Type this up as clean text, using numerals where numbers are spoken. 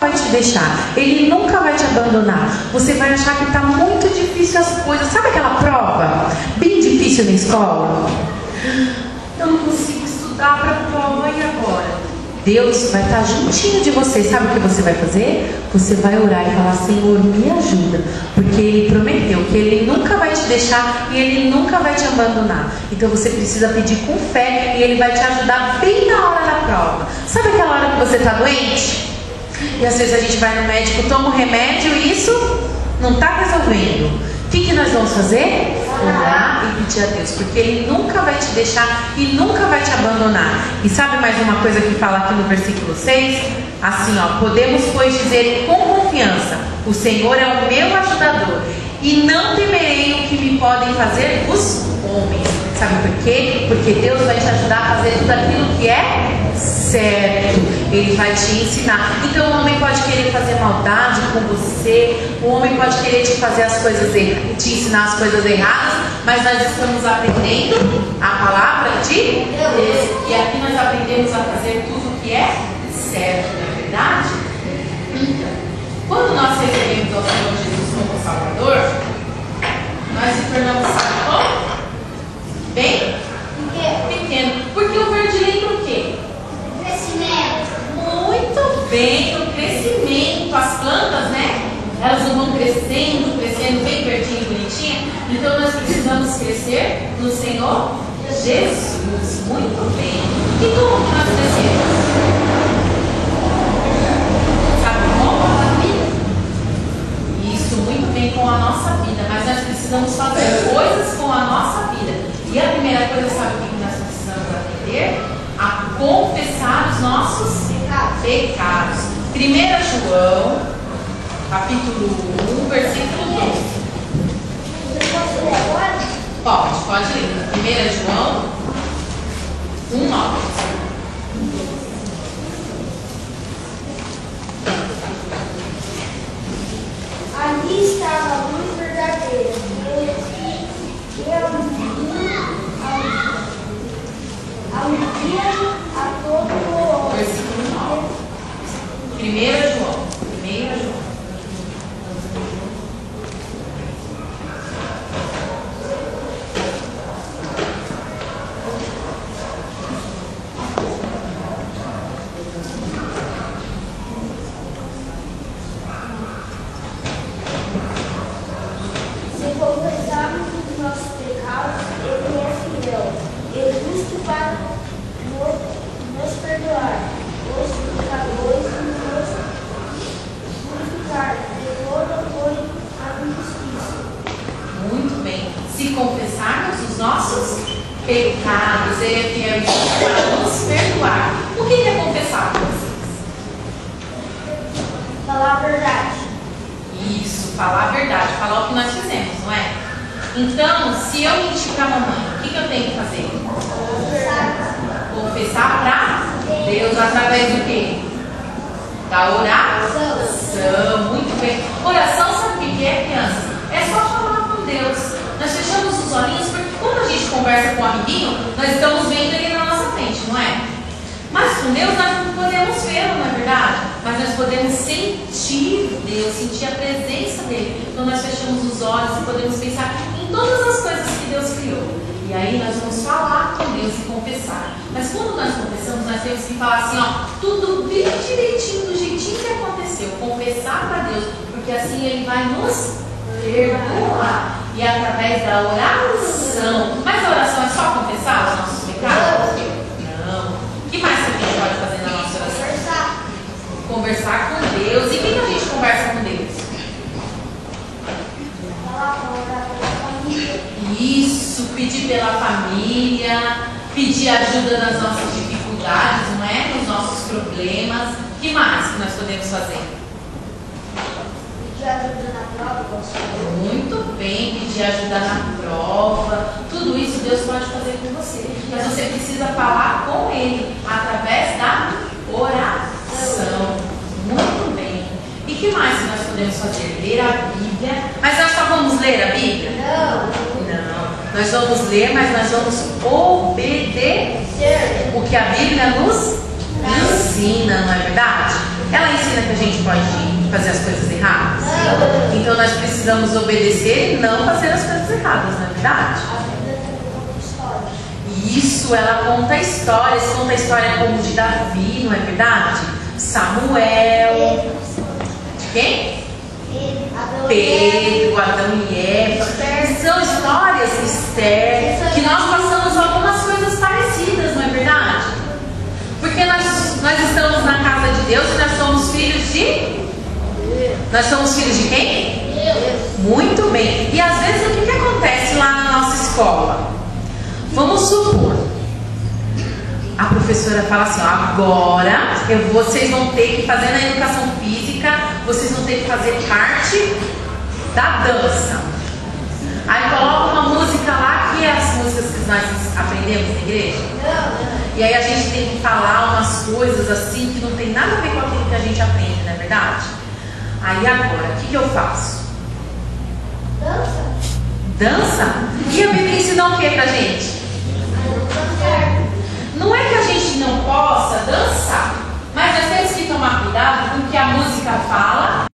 vai te deixar, Ele nunca vai te abandonar. Você vai achar que está muito difícil as coisas. Sabe aquela prova bem difícil na escola? Eu não consigo estudar para a prova, e agora? Deus vai estar juntinho de você. Sabe o que você vai fazer? Você vai orar e falar: Senhor, me ajuda, porque Ele prometeu que Ele nunca vai te deixar e Ele nunca vai te abandonar. Então você precisa pedir com fé e Ele vai te ajudar bem na hora da prova. Sabe aquela hora que você está doente? E às vezes a gente vai no médico, toma um remédio e isso não está resolvendo. O que nós vamos fazer? Orar e pedir a Deus, porque Ele nunca vai te deixar e nunca vai te abandonar. E sabe mais uma coisa que fala aqui no versículo 6? Assim, ó: podemos, pois, dizer com confiança: o Senhor é o meu ajudador, e não temerei o que me podem fazer os homens. Sabe por quê? Porque Deus vai te ajudar a fazer tudo aquilo que é certo. Ele vai te ensinar. Então o homem pode querer fazer maldade com você, o homem pode querer te fazer as coisas te ensinar as coisas erradas, mas nós estamos aprendendo a palavra de Deus. E aqui nós aprendemos a fazer tudo o que é certo, não é verdade? Então, quando nós recebemos ao Senhor Jesus como Salvador, nós se tornamos salvos bem pequeno. Porque o verde lembra o quê? Crescimento. Muito bem, o crescimento. As plantas, né? Elas não vão crescendo, crescendo bem verdinho, bonitinha. Então nós precisamos crescer no Senhor Jesus. Muito bem. E como nós crescemos? Sabe como? Isso, muito bem, com a nossa vida. Mas nós precisamos fazer coisas com a nossa vida. E a primeira coisa, sabe o que nós precisamos aprender? A confessar os nossos pecados. 1 João, capítulo 1, versículo 12. Você pode ler agora? Pode ler. 1 João 1, 9. Ali estava a luz verdadeira, alumia a todo o homem. Versículo 9. 1 João. Se confessarmos os nossos pecados, Ele é fiel e justo para nos perdoar os pecadores e nos purificar de toda a injustiça. Muito bem. Se confessarmos os nossos pecados, Ele é fiel e justo para nos perdoar. O que é confessar para vocês? Falar a verdade. Isso, falar a verdade, falar o que nós fizemos, não é? Então, se eu mentir para a mamãe, o que eu tenho que fazer? Confessar para Deus através do quê? Da oração. Muito bem. Oração, sabe o que é, crianças? É só falar com Deus. Nós fechamos os olhinhos, porque quando a gente conversa com um amiguinho, nós estamos vendo ele na nossa frente, não é? Mas com Deus nós não podemos vê-lo, não é verdade? Mas nós podemos sentir Deus, sentir a presença dele. Então nós fechamos os olhos e podemos pensar em todas as coisas que Deus criou. E aí nós vamos falar com Deus e confessar. Mas quando nós confessamos, nós temos que falar assim, ó, tudo bem direitinho, do jeitinho que aconteceu. Confessar para Deus, porque assim Ele vai nos perdoar. E é através da oração. Mas a oração é só confessar os nossos pecados? Não. O que mais que a gente pode fazer na nossa oração? Conversar com Deus. E quem que a gente conversa com Deus? Isso, pedir pela família, pedir ajuda nas nossas dificuldades, não é? Nos nossos problemas. O que mais que nós podemos fazer? Pedir ajuda na prova, Muito bem, pedir ajuda na prova. Tudo isso Deus pode fazer com você. Mas você precisa falar com Ele através da oração. Muito bem. E que mais que nós podemos fazer? Ler a Bíblia. Mas nós só vamos ler a Bíblia? Não. Nós vamos ler, mas nós vamos obedecer o que a Bíblia nos ensina, não é verdade? Ela ensina que a gente pode fazer as coisas erradas? Então nós precisamos obedecer e não fazer as coisas erradas, não é verdade? Isso, ela conta histórias. Conta a história como de Davi, não é verdade? Samuel. De quem? Pedro, Adão e Eva. São histórias, Esther, que nós passamos algumas coisas parecidas, não é verdade? Porque nós estamos na casa de Deus e nós somos filhos de... Nós somos filhos de quem? Muito bem. E às vezes o que acontece lá na nossa escola? Vamos supor, a professora fala assim, ó, agora vocês vão ter que fazer na educação física, vocês vão ter que fazer parte da dança. Aí coloca uma música lá, que é as músicas que nós aprendemos na igreja. E aí a gente tem que falar umas coisas assim que não tem nada a ver com aquilo que a gente aprende, não é verdade? Aí agora, o que eu faço? Dança? E a Bíblia ensina o que pra gente?